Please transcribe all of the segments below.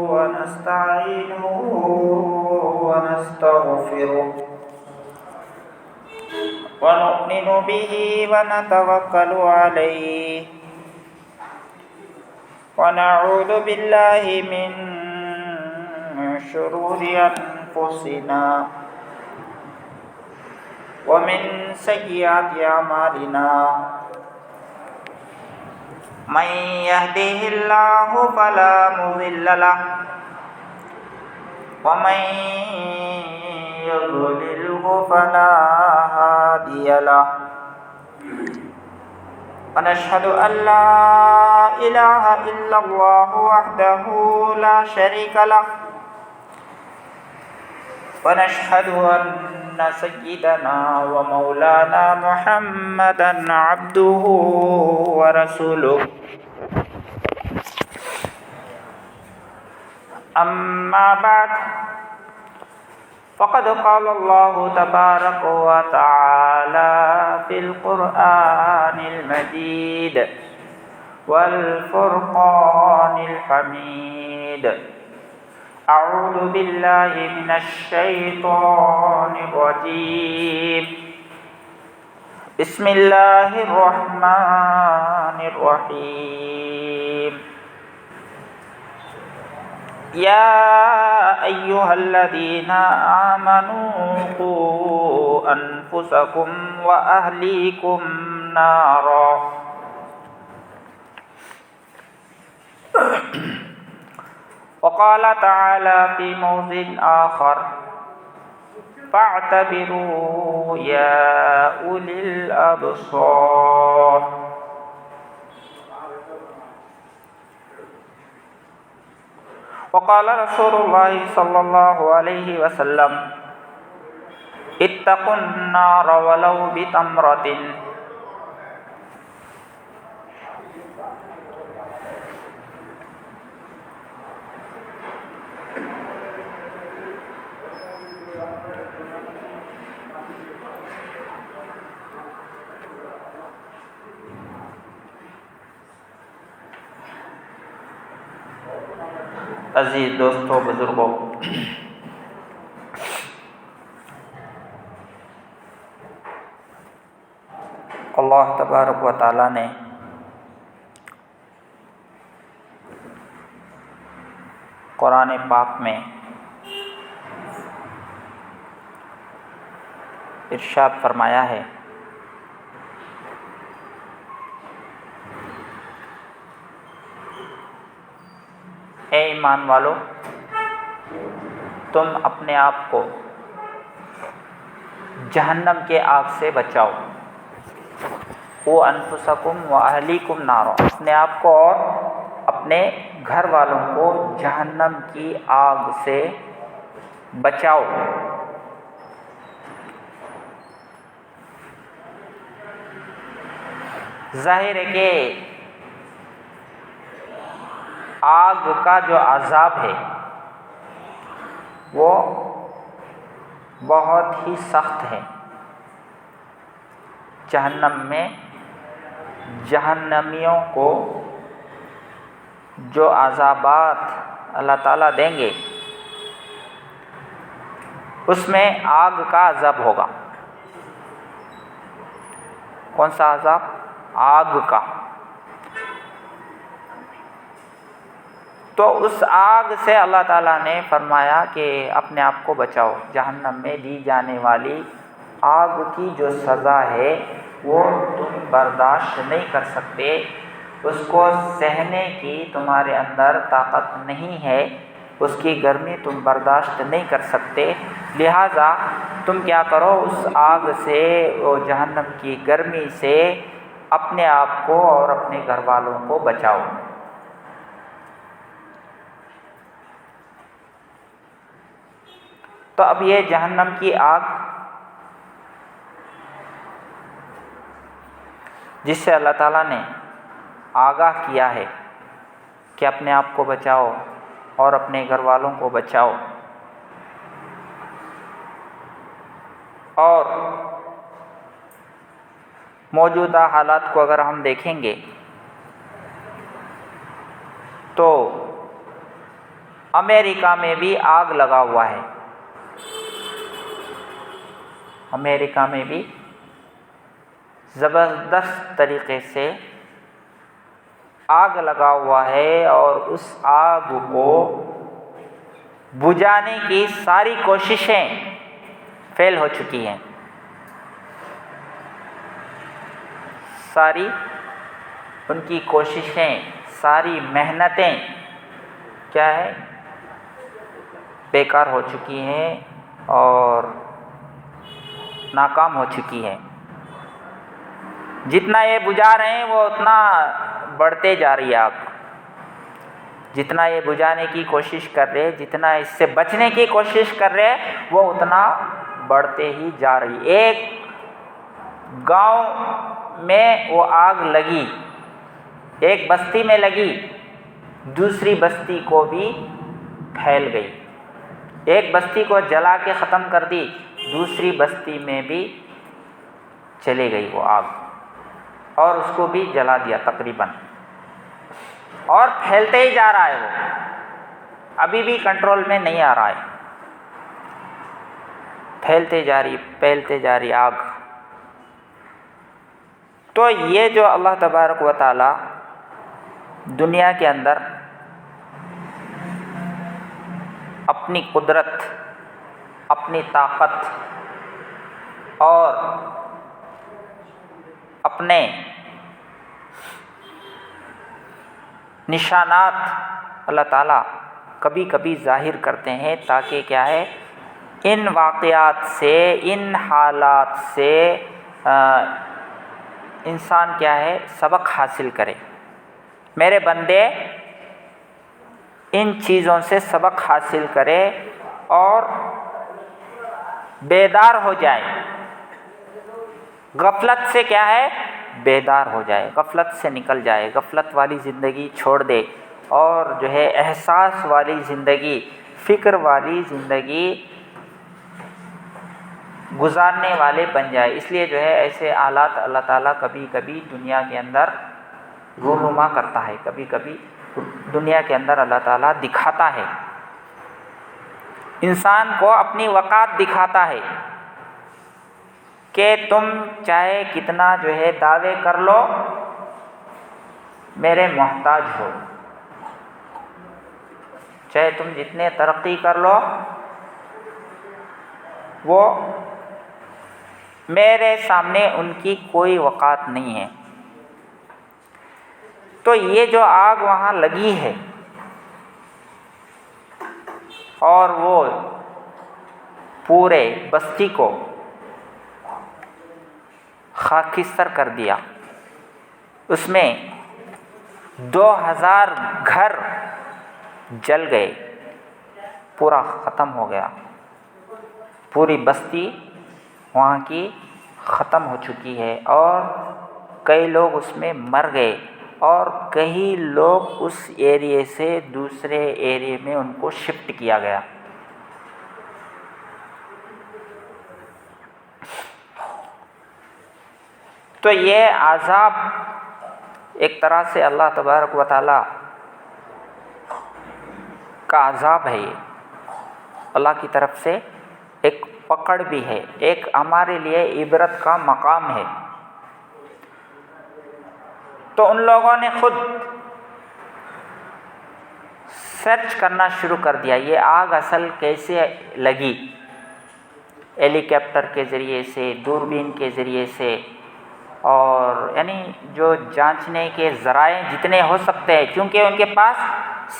ونستعينه ونستغفره ونؤمن به ونتوكل عليه ونعوذ بالله من شرور أنفسنا ومن سيئات أعمالنا من يهده الله فلا مضل له ومن يضلله فلا هادي له ونشهد أن لا إله إلا الله وحده لا شريك له ونشهد أن سيدنا ومولانا محمدا عبده ورسوله أما بعد فقد قال الله تبارك وتعالى في القرآن المجيد والفرقان الحميد أعوذ بالله من الشيطان الرجيم بسم الله الرحمن الرحيم يا أيها الذين آمنوا قوا أنفسكم وأهليكم نارا وقال تعالى في موضع آخر فاعتبروا يا أولي الأبصار وقال رسول الله صلى الله عليه وسلم اتقوا النار ولو بتمرة عزیز دوستو بزرگوں، اللہ تبارک و تعالی نے قرآن پاک میں ارشاد فرمایا ہے اے ایمان والو، تم اپنے آپ کو جہنم کے آگ سے بچاؤ۔ وہ انفسکم و اہلیکم نارا، اپنے آپ کو اور اپنے گھر والوں کو جہنم کی آگ سے بچاؤ۔ ظاہر ہے کہ آگ کا جو عذاب ہے وہ بہت ہی سخت ہے۔ جہنم میں جہنمیوں کو جو عذابات اللہ تعالیٰ دیں گے اس میں آگ کا عذاب ہوگا۔ کون سا عذاب؟ آگ کا۔ تو اس آگ سے اللہ تعالیٰ نے فرمایا کہ اپنے آپ کو بچاؤ۔ جہنم میں دی جانے والی آگ کی جو سزا ہے وہ تم برداشت نہیں کر سکتے، اس کو سہنے کی تمہارے اندر طاقت نہیں ہے، اس کی گرمی تم برداشت نہیں کر سکتے، لہٰذا تم کیا کرو، اس آگ سے، وہ جہنم کی گرمی سے اپنے آپ کو اور اپنے گھر والوں کو بچاؤ۔ تو اب یہ جہنم کی آگ جس سے اللہ تعالیٰ نے آگاہ کیا ہے کہ اپنے آپ کو بچاؤ اور اپنے گھر والوں کو بچاؤ، اور موجودہ حالات کو اگر ہم دیکھیں گے تو امریکہ میں بھی آگ لگا ہوا ہے، امریکہ میں بھی زبردست طریقے سے آگ لگا ہوا ہے، اور اس آگ کو بجھانے کی ساری کوششیں فیل ہو چکی ہیں، ساری ان کی کوششیں، ساری محنتیں کیا ہے، بیکار ہو چکی ہیں اور ناکام ہو چکی ہیں۔ جتنا یہ بجھا رہے ہیں وہ اتنا بڑھتے جا رہی ہے آگ، جتنا یہ بجھانے کی کوشش کر رہے، جتنا اس سے بچنے کی کوشش کر رہے، وہ اتنا بڑھتے ہی جا رہی۔ ایک گاؤں میں وہ آگ لگی، ایک بستی میں لگی، دوسری بستی کو بھی پھیل گئی، ایک بستی کو جلا کے ختم کر دی، دوسری بستی میں بھی چلی گئی وہ آگ، اور اس کو بھی جلا دیا تقریباً، اور پھیلتے ہی جا رہا ہے، وہ ابھی بھی کنٹرول میں نہیں آ رہا ہے، پھیلتے جا رہی آگ۔ تو یہ جو اللہ تبارک و تعالی دنیا کے اندر اپنی قدرت، اپنی طاقت اور اپنے نشانات اللہ تعالیٰ کبھی کبھی ظاہر کرتے ہیں، تاکہ کیا ہے، ان واقعات سے، ان حالات سے انسان کیا ہے، سبق حاصل کرے۔ میرے بندے ان چیزوں سے سبق حاصل کرے اور بیدار ہو جائے، غفلت سے کیا ہے، بیدار ہو جائے، غفلت سے نکل جائے، غفلت والی زندگی چھوڑ دے، اور جو ہے احساس والی زندگی، فکر والی زندگی گزارنے والے بن جائے۔ اس لیے جو ہے ایسے حالات اللہ تعالیٰ کبھی کبھی دنیا کے اندر رونما کرتا ہے، کبھی کبھی دنیا کے اندر اللہ تعالیٰ دکھاتا ہے، انسان کو اپنی وقات دکھاتا ہے کہ تم چاہے کتنا جو ہے دعوے کر لو، میرے محتاج ہو، چاہے تم جتنے ترقی کر لو، وہ میرے سامنے ان کی کوئی وقات نہیں ہے۔ تو یہ جو آگ وہاں لگی ہے اور وہ پورے بستی کو خاکستر کر دیا، اس میں 2000 گھر جل گئے، پورا ختم ہو گیا، پوری بستی وہاں کی ختم ہو چکی ہے، اور کئی لوگ اس میں مر گئے، اور کئی لوگ اس ایریے سے دوسرے ایریے میں ان کو شفٹ کیا گیا۔ تو یہ عذاب ایک طرح سے اللہ تبارک و تعالی کا عذاب ہے، یہ اللہ کی طرف سے ایک پکڑ بھی ہے، ایک ہمارے لیے عبرت کا مقام ہے۔ تو ان لوگوں نے خود سرچ کرنا شروع کر دیا، یہ آگ اصل کیسے لگی، ہیلی کاپٹر کے ذریعے سے، دوربین کے ذریعے سے، اور یعنی جو جانچنے کے ذرائع جتنے ہو سکتے ہیں، کیونکہ ان کے پاس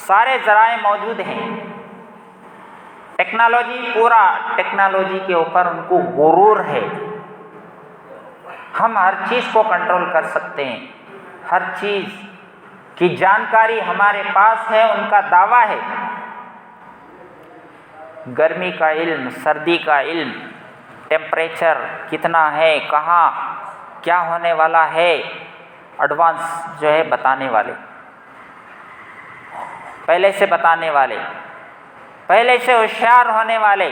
سارے ذرائع موجود ہیں، ٹیکنالوجی، پورا ٹیکنالوجی کے اوپر ان کو غرور ہے، ہم ہر چیز کو کنٹرول کر سکتے ہیں، ہر چیز کی جانکاری ہمارے پاس ہے، ان کا دعویٰ ہے، گرمی کا علم، سردی کا علم، ٹیمپریچر کتنا ہے، کہاں کیا ہونے والا ہے، ایڈوانس جو ہے بتانے والے، پہلے سے بتانے والے، پہلے سے ہوشیار ہونے والے،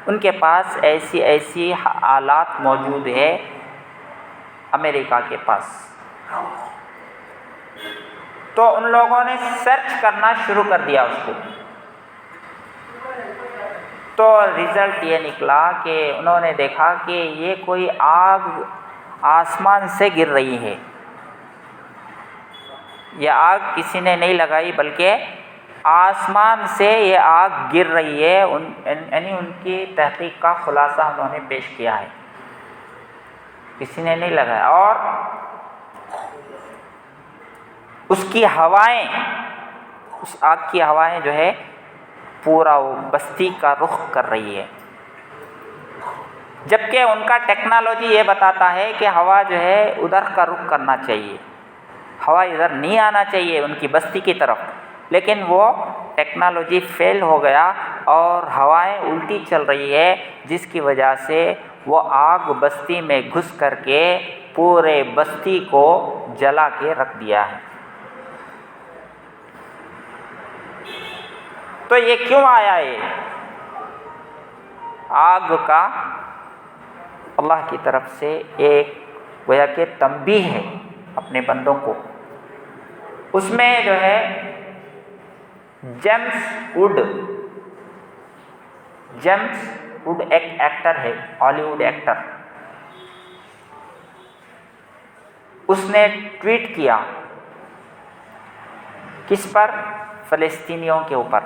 ان کے پاس ایسی آلات موجود ہے امریکہ کے پاس۔ تو ان لوگوں نے سرچ کرنا شروع کر دیا اس کو، تو رزلٹ یہ نکلا کہ انہوں نے دیکھا کہ یہ کوئی آگ آسمان سے گر رہی ہے. یہ آگ کسی نے نہیں لگائی بلکہ آسمان سے یہ آگ گر رہی ہے. یعنی ان کی تحقیق کا خلاصہ انہوں نے پیش کیا ہے، کسی نے نہیں لگایا. اور اس کی ہوائیں، اس آگ کی ہوائیں جو ہے پورا وہ بستی کا رخ کر رہی ہے، جبکہ ان کا ٹیکنالوجی یہ بتاتا ہے کہ ہوا جو ہے ادھر کا رخ کرنا چاہیے، ہوا ادھر نہیں آنا چاہیے ان کی بستی کی طرف. لیکن وہ ٹیکنالوجی فیل ہو گیا اور ہوائیں الٹی چل رہی ہے، جس کی وجہ سے وہ آگ بستی میں گھس کر کے پورے بستی کو جلا کے رکھ دیا ہے. تو یہ کیوں آیا؟ یہ آگ کا اللہ کی طرف سے ایک گویا کہ تنبیہ ہے اپنے بندوں کو. اس میں جو ہے جیمس وڈ ایک ایکٹر ہے، ہالی ووڈ ایکٹر. اس نے ٹویٹ کیا کس پر؟ فلسطینیوں کے اوپر.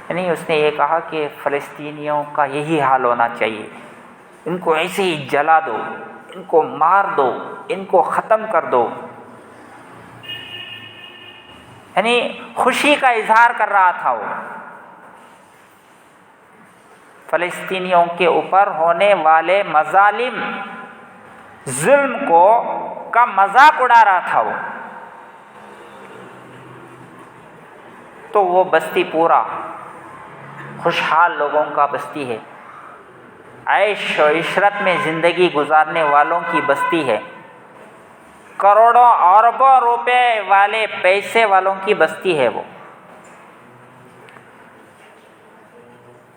یعنی اس نے یہ کہا کہ فلسطینیوں کا یہی حال ہونا چاہیے، ان کو ایسے ہی جلا دو، ان کو مار دو، ان کو ختم کر دو. یعنی خوشی کا اظہار کر رہا تھا وہ، فلسطینیوں کے اوپر ہونے والے مظالم، ظلم کا مذاق اڑا رہا تھا وہ. تو وہ بستی پورا خوشحال لوگوں کا بستی ہے، عیش و عشرت میں زندگی گزارنے والوں کی بستی ہے، کروڑوں اربوں روپے والے پیسے والوں کی بستی ہے وہ.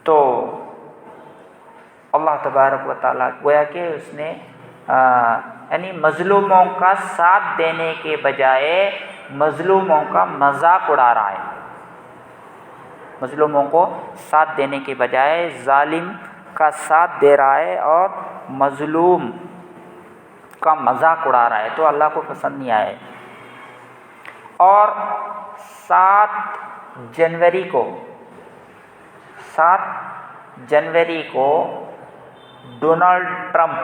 تو اللہ تبارک و تعالیٰ گویا کہ اس نے یعنی مظلوموں کا ساتھ دینے کے بجائے مظلوموں کا مذاق اڑا رہا ہے. مظلوموں کو ساتھ دینے کے بجائے ظالم کا ساتھ دے رہا ہے اور مظلوم کا مذاق اڑا رہا ہے. تو اللہ کو پسند نہیں آئے. اور 7 جنوری کو ڈونلڈ ٹرمپ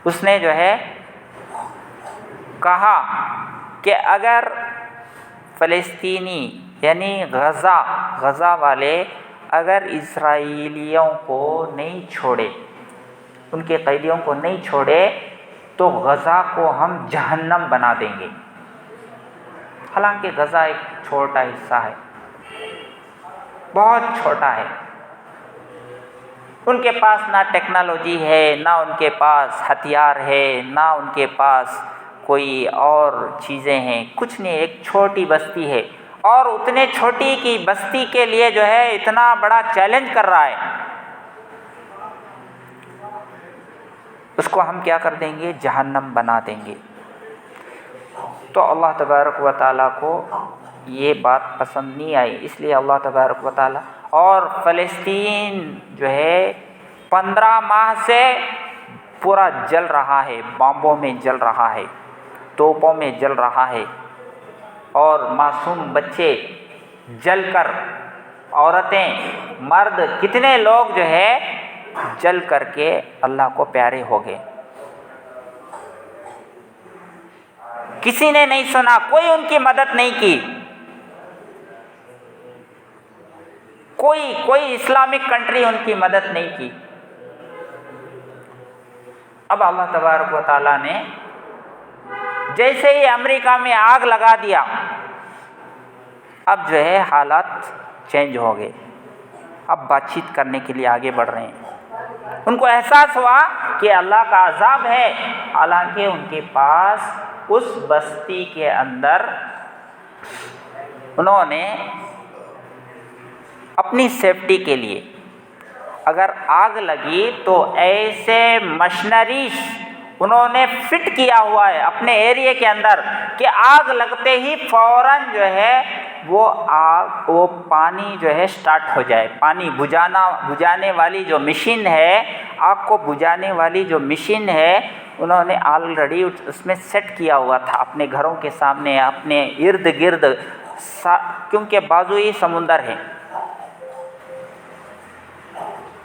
اس نے جو ہے کہا کہ اگر فلسطینی یعنی غزہ والے اگر اسرائیلیوں کو نہیں چھوڑے، ان کے قیدیوں کو نہیں چھوڑے، تو غزہ کو ہم جہنم بنا دیں گے. حالانکہ غزہ ایک چھوٹا حصہ ہے، بہت چھوٹا ہے. ان کے پاس نہ ٹیکنالوجی ہے، نہ ان کے پاس ہتھیار ہے، نہ ان کے پاس کوئی اور چیزیں ہیں، کچھ نہیں. ایک چھوٹی بستی ہے اور اتنے چھوٹی کی بستی کے لیے جو ہے اتنا بڑا چیلنج کر رہا ہے. اس کو ہم کیا کر دیں گے؟ جہنم بنا دیں گے. تو اللہ تبارک و تعالیٰ کو یہ بات پسند نہیں آئی، اس لیے اللہ تبارک و تعالیٰ اور فلسطین جو ہے 15 ماہ سے پورا جل رہا ہے، بامبوں میں جل رہا ہے، توپوں میں جل رہا ہے، اور معصوم بچے جل کر، عورتیں، مرد، کتنے لوگ جو ہے جل کر کے اللہ کو پیارے ہو گئے. کسی نے نہیں سنا، کوئی ان کی مدد نہیں کی، کوئی اسلامک کنٹری ان کی مدد نہیں کی. اب اللہ تبارک و تعالیٰ نے جیسے ہی امریکہ میں آگ لگا دیا، اب جو ہے حالات چینج ہو گئے. اب بات چیت کرنے کے لیے آگے بڑھ رہے ہیں. ان کو احساس ہوا کہ اللہ کا عذاب ہے، حالانکہ ان کے پاس اس بستی کے اندر انہوں نے اپنی سیفٹی کے لیے اگر آگ لگی تو ایسے مشنریز انہوں نے فٹ کیا ہوا ہے اپنے ایریے کے اندر کہ آگ لگتے ہی فوراً جو ہے وہ پانی جو ہے سٹارٹ ہو جائے. پانی بجھانے والی جو مشین ہے، آگ کو بجھانے والی جو مشین ہے، انہوں نے آلریڈی اس میں سیٹ کیا ہوا تھا اپنے گھروں کے سامنے، اپنے ارد گرد، کیونکہ بازوئی سمندر ہے.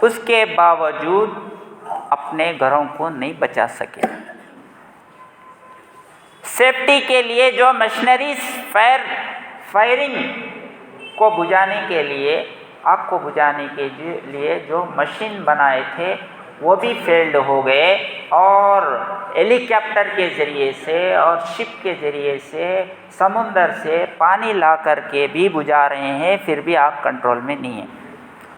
اس کے باوجود اپنے گھروں کو نہیں بچا سکے. سیفٹی کے لیے جو مشنری فائرنگ کو بجھانے کے لیے، آگ کو بجھانے کے لیے جو مشین بنائے تھے وہ بھی فیلڈ ہو گئے، اور ہیلی کاپٹر کے ذریعے سے اور شپ کے ذریعے سے سمندر سے پانی لا کر کے بھی بجھا رہے ہیں، پھر بھی آگ کنٹرول میں نہیں ہے.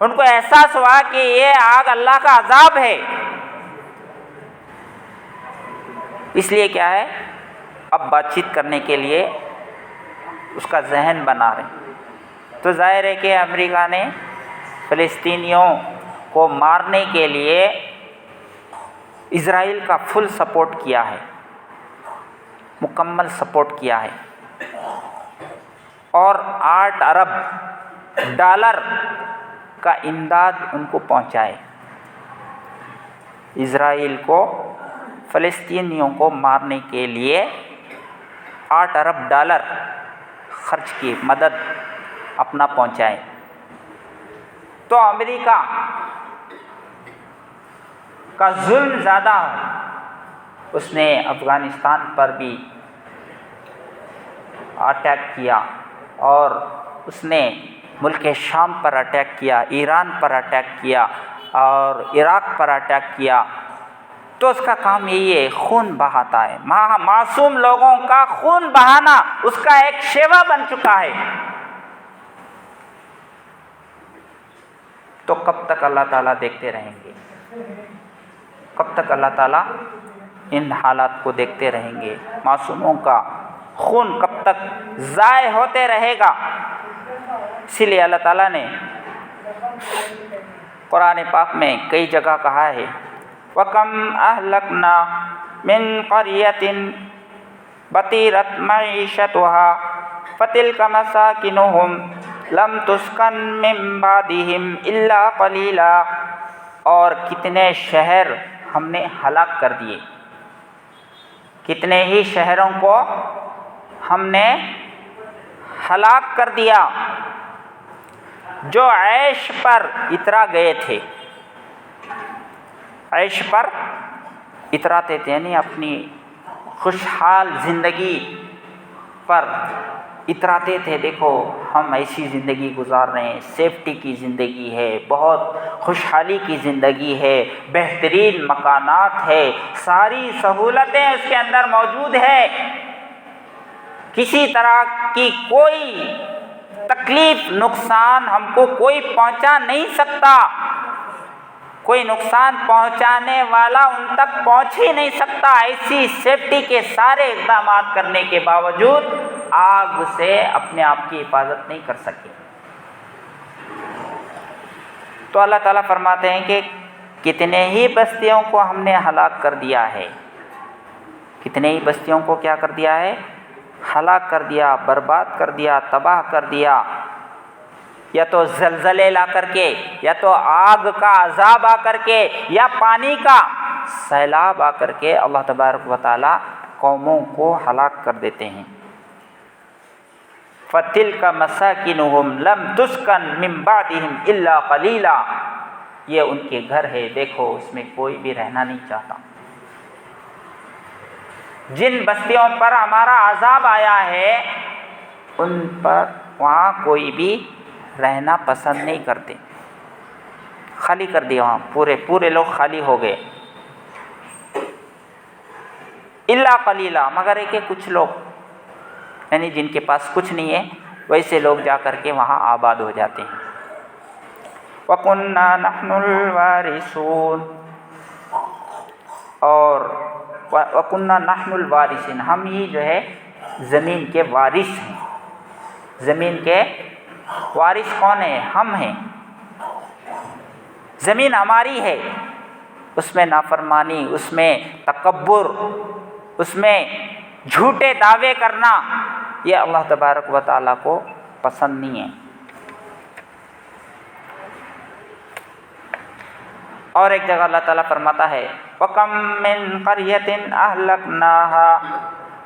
ان کو احساس ہوا کہ یہ آگ اللہ کا عذاب ہے. اس لیے کیا ہے، اب بات چیت کرنے کے لیے اس کا ذہن بنا رہے ہیں. تو ظاہر ہے کہ امریکہ نے فلسطینیوں کو مارنے کے لیے اسرائیل کا فل سپورٹ کیا ہے، مکمل سپورٹ کیا ہے، اور $8 ارب کا امداد ان کو پہنچائے. اسرائیل کو فلسطینیوں کو مارنے کے لیے $8 ارب خرچ کی، مدد اپنا پہنچائے. تو امریکہ کا ظلم زیادہ ہے. اس نے افغانستان پر بھی اٹیک کیا، اور اس نے ملک شام پر اٹیک کیا، ایران پر اٹیک کیا، اور عراق پر اٹیک کیا. تو اس کا کام یہی ہے، خون بہاتا ہے. معصوم لوگوں کا خون بہانا اس کا ایک شیوا بن چکا ہے. تو کب تک اللہ تعالیٰ دیکھتے رہیں گے؟ کب تک اللہ تعالیٰ ان حالات کو دیکھتے رہیں گے؟ معصوموں کا خون کب تک ضائع ہوتے رہے گا؟ اسی لیے اللہ تعالیٰ نے قرآن پاک میں کئی جگہ کہا ہے، وَكَمْ أَهْلَكْنَا مِنْ قَرْيَةٍ بَطِرَتْ مَعِيشَتُهَا فَتِلْكَ مَسَاكِنُهُمْ لَمْ تُسْكَنْ مِنْ بَعْدِهِمْ إِلَّا قَلِيلًا. اور کتنے شہر ہم نے ہلاک کر دیے، کتنے ہی شہروں کو ہم نے ہلاک کر دیا جو عیش پر اترا گئے تھے. عیش پر اتراتے تھے، یعنی اپنی خوشحال زندگی پر اتراتے تھے. دیکھو ہم ایسی زندگی گزار رہے ہیں، سیفٹی کی زندگی ہے، بہت خوشحالی کی زندگی ہے، بہترین مکانات ہے، ساری سہولتیں اس کے اندر موجود ہے، کسی طرح کی کوئی تکلیف نقصان ہم کو کوئی پہنچا نہیں سکتا، کوئی نقصان پہنچانے والا ان تک پہنچ ہی نہیں سکتا. ایسی سیفٹی کے سارے اقدامات کرنے کے باوجود آگ سے اپنے آپ کی حفاظت نہیں کر سکے. تو اللہ تعالیٰ فرماتے ہیں کہ کتنے ہی بستیوں کو ہم نے ہلاک کر دیا ہے. کتنے ہی بستیوں کو کیا کر دیا ہے؟ ہلاک کر دیا، برباد کر دیا، تباہ کر دیا. یا تو زلزلے لا کر کے، یا تو آگ کا عذاب آ کر کے، یا پانی کا سیلاب آ کر کے اللہ تبارک و تعالی قوموں کو ہلاک کر دیتے ہیں. فَتِلْكَ مَسَاكِنُهُمْ لَمْ تُسْكَنْ مِنْ بَعْدِهِمْ إِلَّا قَلِيلًا. یہ ان کے گھر ہے، دیکھو اس میں کوئی بھی رہنا نہیں چاہتا. جن بستیوں پر ہمارا عذاب آیا ہے ان پر وہاں کوئی بھی رہنا پسند نہیں کرتے. خالی کر دیا، وہاں پورے لوگ خالی ہو گئے. الا قلیلا، مگر ہے کہ کچھ لوگ، یعنی جن کے پاس کچھ نہیں ہے ویسے لوگ جا کر کے وہاں آباد ہو جاتے ہیں. وَكُنَّا نَحْنُ الْوَارِثُونَ، اور وَكُنَّا نَحْنُ الْوَارِثِينَ، ہم ہی جو ہے زمین کے وارث ہیں. زمین کے وارث کون ہیں؟ ہم ہیں. زمین ہماری ہے، اس میں نافرمانی، اس میں تکبر، اس میں جھوٹے دعوے کرنا، یہ اللہ تبارک و تعالیٰ کو پسند نہیں ہے۔ اور ایک جگہ اللہ تعالیٰ فرماتا ہے وَكَم مِّن قَرْيَةٍ أَهْلَكْنَاهَا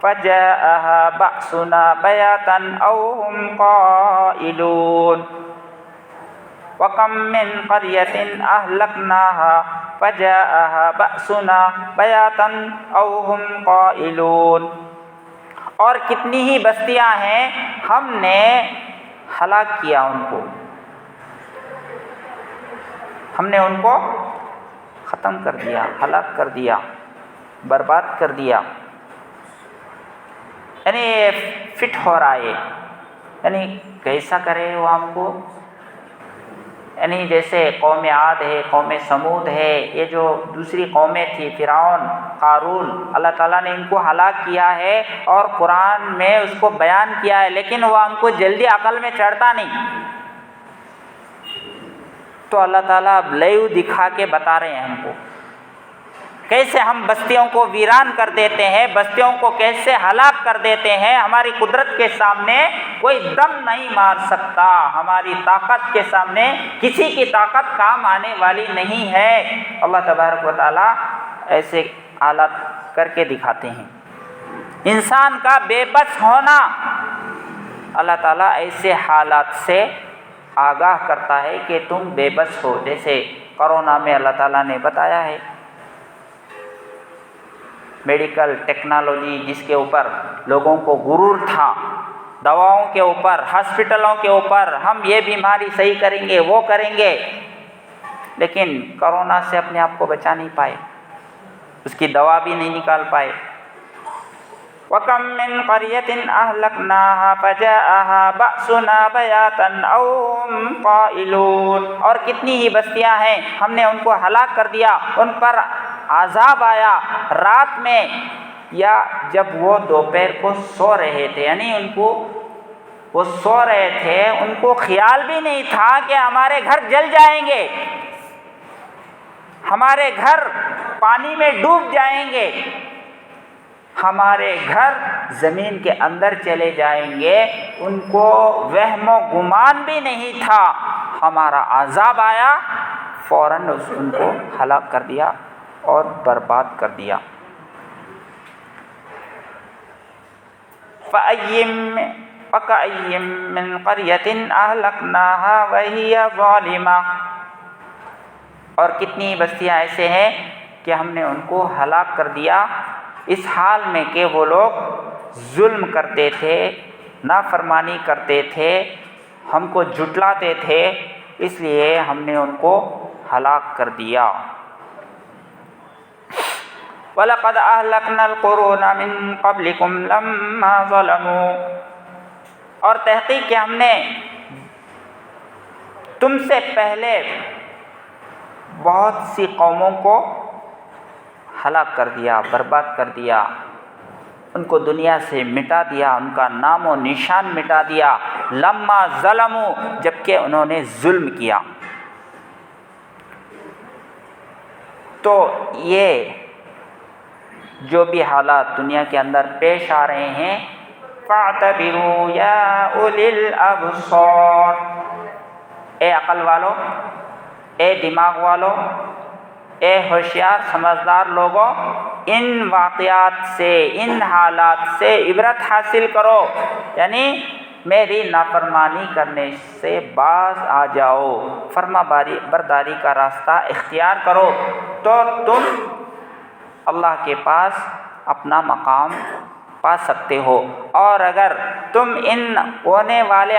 فَجَاءَهَا بَأْسُنَا بَيَاتًا أَوْ هُمْ قَائِلُونَ وَكَم مِّن قَرْيَةٍ أَهْلَكْنَاهَا فَجَاءَهَا بَأْسُنَا بَيَاتًا أَوْ هُمْ قَائِلُونَ، اور کتنی ہی بستیاں ہیں ہم نے ہلاک کیا ان کو، ہم نے ان کو ختم کر دیا، ہلاک کر دیا، برباد کر دیا۔ یعنی فٹ ہو رہا ہے، یعنی کیسا کرے وہ ہم کو، یعنی جیسے قوم عاد ہے، قوم سمود ہے، یہ جو دوسری قومیں تھی، فرعون، قارون، اللہ تعالیٰ نے ان کو ہلاک کیا ہے اور قرآن میں اس کو بیان کیا ہے، لیکن وہ ہم کو جلدی عقل میں چڑھتا نہیں۔ تو اللہ تعالیٰ اب لیو دکھا کے بتا رہے ہیں ہم کو کیسے ہم بستیوں کو ویران کر دیتے ہیں، بستیوں کو کیسے ہلاک کر دیتے ہیں۔ ہماری قدرت کے سامنے کوئی دم نہیں مار سکتا، ہماری طاقت کے سامنے کسی کی طاقت کام آنے والی نہیں ہے۔ اللہ تبارک و تعالیٰ ایسے حالات کر کے دکھاتے ہیں۔ انسان کا بے بس ہونا اللہ تعالیٰ ایسے حالات سے آگاہ کرتا ہے کہ تم بے بس ہو، جیسے کرونا میں اللہ تعالیٰ نے بتایا ہے۔ میڈیکل ٹیکنالوجی جس کے اوپر لوگوں کو غرور تھا، دواؤں کے اوپر، ہاسپٹلوں کے اوپر، ہم یہ بیماری صحیح کریں گے، وہ کریں گے، لیکن کرونا سے اپنے آپ کو بچا نہیں پائے، اس کی دوا بھی نہیں نکال پائے۔ وَكَم مِّن قَرْيَةٍ أَهْلَكْنَاهَا فَجَاءَهَا بَأْسُنَا بَيَاتًا أَوْ هُمْ قَائِلُونَ، اور کتنی ہی بستیاں ہیں ہم نے ان کو ہلاک کر دیا، ان پر عذاب آیا رات میں یا جب وہ دوپہر کو سو رہے تھے، یعنی ان کو وہ سو رہے تھے، ان کو خیال بھی نہیں تھا کہ ہمارے گھر جل جائیں گے، ہمارے گھر پانی میں ڈوب جائیں گے، ہمارے گھر زمین کے اندر چلے جائیں گے، ان کو وہم و گمان بھی نہیں تھا۔ ہمارا عذاب آیا، فوراً ان کو ہلاک کر دیا اور برباد کر دیا۔ فَكَأَيٍّ مِّن قَرْيَةٍ أَهْلَكْنَاهَا وَهِيَ ظَالِمَةٌ، اور کتنی بستیاں ایسے ہیں کہ ہم نے ان کو ہلاک کر دیا اس حال میں کہ وہ لوگ ظلم کرتے تھے، نافرمانی کرتے تھے، ہم کو جھٹلاتے تھے، اس لیے ہم نے ان کو ہلاک کر دیا۔ وَلَقَدْ أَهْلَكْنَا الْقُرُونَ مِن قَبْلِكُمْ لَمَّا ظَلَمُوا، اور تحقیق کہ ہم نے تم سے پہلے بہت سی قوموں کو ہلاک کر دیا، برباد کر دیا، ان کو دنیا سے مٹا دیا، ان کا نام و نشان مٹا دیا۔ لما ظلموا، جبکہ انہوں نے ظلم کیا۔ تو یہ جو بھی حالات دنیا کے اندر پیش آ رہے ہیں، فَاعْتَبِرُوا يَا أُولِي الْأَبْصَارِ، اے عقل والو، اے دماغ والو، اے ہوشیار سمجھدار لوگوں، ان واقعات سے، ان حالات سے عبرت حاصل کرو، یعنی میری نافرمانی کرنے سے باز آ جاؤ، فرما برداری کا راستہ اختیار کرو، تو تم اللہ کے پاس اپنا مقام پا سکتے ہو۔ اور اگر تم ان ہونے والے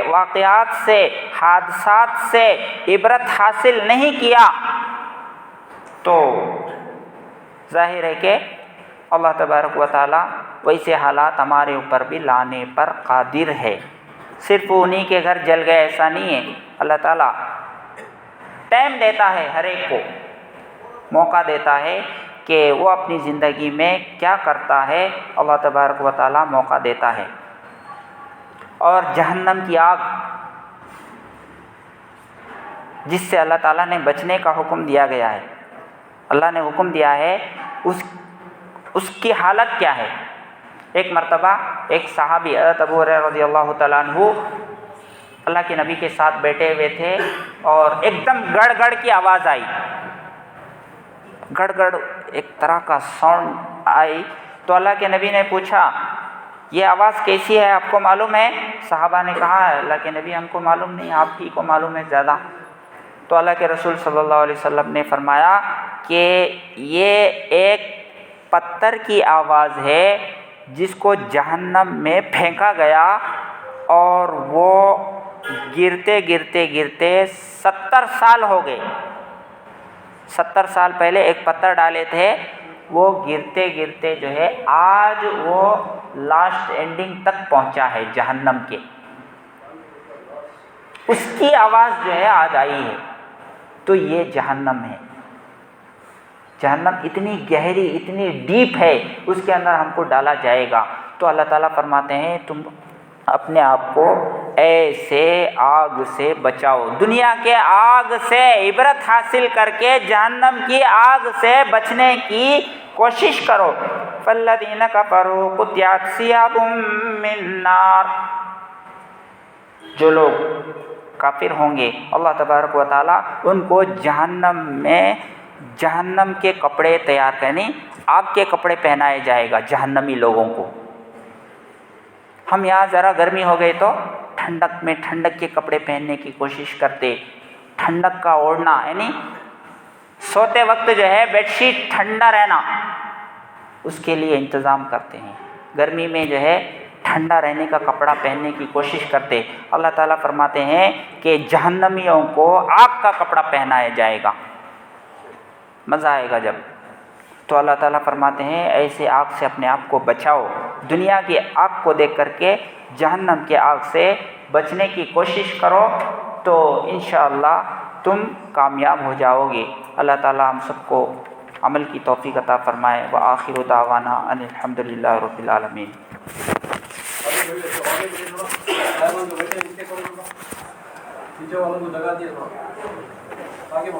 واقعات سے، حادثات سے عبرت حاصل نہیں کیا تو ظاہر ہے کہ اللہ تبارک و تعالیٰ ویسے حالات ہمارے اوپر بھی لانے پر قادر ہے۔ صرف انہی کے گھر جل گئے ایسا نہیں ہے، اللہ تعالیٰ ٹائم دیتا ہے، ہر ایک کو موقع دیتا ہے کہ وہ اپنی زندگی میں کیا کرتا ہے، اللہ تبارک و تعالیٰ موقع دیتا ہے۔ اور جہنم کی آگ جس سے اللہ تعالیٰ نے بچنے کا حکم دیا گیا ہے، اللہ نے حکم دیا ہے، اس کی حالت کیا ہے؟ ایک مرتبہ ایک صحابی حضرت ابو ہریرہ رضی اللہ تعالیٰ عنہ اللہ کے نبی کے ساتھ بیٹھے ہوئے تھے اور ایک دم گڑ گڑ کی آواز آئی، گڑ گڑ ایک طرح کا ساؤنڈ آئی. تو اللہ کے نبی نے پوچھا یہ آواز کیسی ہے، آپ کو معلوم ہے؟ صحابہ نے کہا اللہ کے نبی ہم کو معلوم نہیں، آپ ہی کو معلوم ہے زیادہ. تو اللہ کے رسول صلی اللہ علیہ وسلم نے فرمایا کہ یہ ایک پتھر کی آواز ہے جس کو جہنم میں پھینکا گیا اور وہ گرتے گرتے گرتے 70 سال ہو گئے. 70 سال پہلے ایک پتھر ڈالے تھے، وہ گرتے گرتے جو ہے آج وہ لاسٹ اینڈنگ تک پہنچا ہے جہنم کے. اس کی آواز جو ہے آج آئی ہے. تو یہ جہنم ہے. جہنم اتنی گہری اتنی ڈیپ ہے، اس کے اندر ہم کو ڈالا جائے گا. تو اللہ تعالیٰ فرماتے ہیں تم اپنے آپ کو ایسے آگ سے بچاؤ. دنیا کے آگ سے عبرت حاصل کر کے جہنم کی آگ سے بچنے کی کوشش کرو. فالذین کفروا قطعت ثیابهم من نار. جو لوگ کافر ہوں گے اللہ تبارک و تعالیٰ ان کو جہنم میں جہنم کے کپڑے تیار کرنے، آگ کے کپڑے پہنائے جائے گا جہنمی لوگوں کو. ہم یہاں ذرا گرمی ہو گئی تو ٹھنڈک میں ٹھنڈک کے کپڑے پہننے کی کوشش کرتے، ٹھنڈک کا اوڑھنا، یعنی سوتے وقت جو ہے بیڈ شیٹ ٹھنڈا رہنا، اس کے لیے انتظام کرتے ہیں. گرمی میں جو ہے ٹھنڈا رہنے کا کپڑا پہننے کی کوشش کرتے. اللہ تعالیٰ فرماتے ہیں کہ جہنمیوں کو آگ کا کپڑا پہنایا جائے گا. مزہ آئے گا جب. تو اللہ تعالیٰ فرماتے ہیں ایسے آگ سے اپنے آپ کو بچاؤ. دنیا کی آگ کو دیکھ کر کے جہنم کے آگ سے بچنے کی کوشش کرو تو انشاءاللہ تم کامیاب ہو جاؤ گے. اللہ تعالیٰ ہم سب کو عمل کی توفیق عطا فرمائے. وآخر دعوانا ان الحمدللہ رب العالمین. آگے